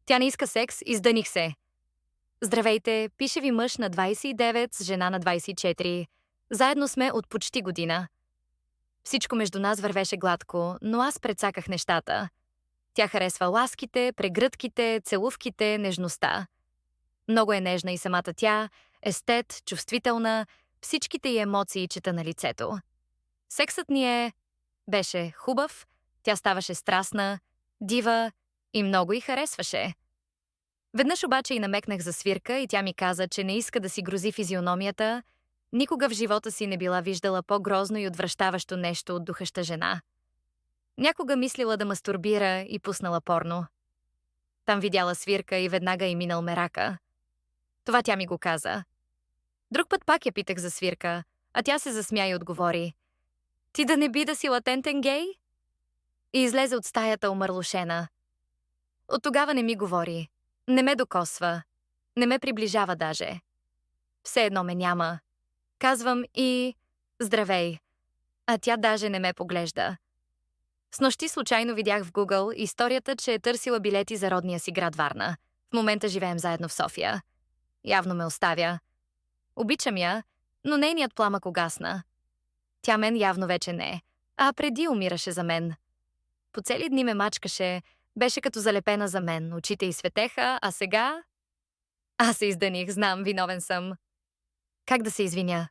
Тя не иска секс, издъних се. Здравейте, пише ви мъж на 29 с жена на 24. Заедно сме от почти година. Всичко между нас вървеше гладко, но аз прецаках нещата. Тя харесва ласките, прегръдките, целувките, нежността. Много е нежна и самата тя, естет, чувствителна, всичките й емоции чета на лицето. Сексът ни беше хубав, тя ставаше страстна, дива и много й харесваше. Веднъж обаче й намекнах за свирка и тя ми каза, че не иска да си грози физиономията. Никога в живота си не била виждала по-грозно и отвращаващо нещо от духаща жена. Някога мислила да мастурбира и пуснала порно. Там видяла свирка и веднага й минал мерака. Това тя ми го каза. Друг път пак я питах за свирка, а тя се засмя и отговори: "Ти да не би да си латентен гей?" И излезе от стаята омърлошена. От тогава не ми говори, не ме докосва, не ме приближава даже. Все едно ме няма. Казвам и "Здравей", а тя даже не ме поглежда. Снощи случайно видях в Google историята, че е търсила билети за родния си град Варна. В момента живеем заедно в София. Явно ме оставя. Обичам я, но нейният пламък угасна. Тя мен явно вече не, а преди умираше за мен. По цели дни ме мачкаше, беше като залепена за мен, очите й светеха, а сега... Аз се издъних, знам, виновен съм. Как да се извиня?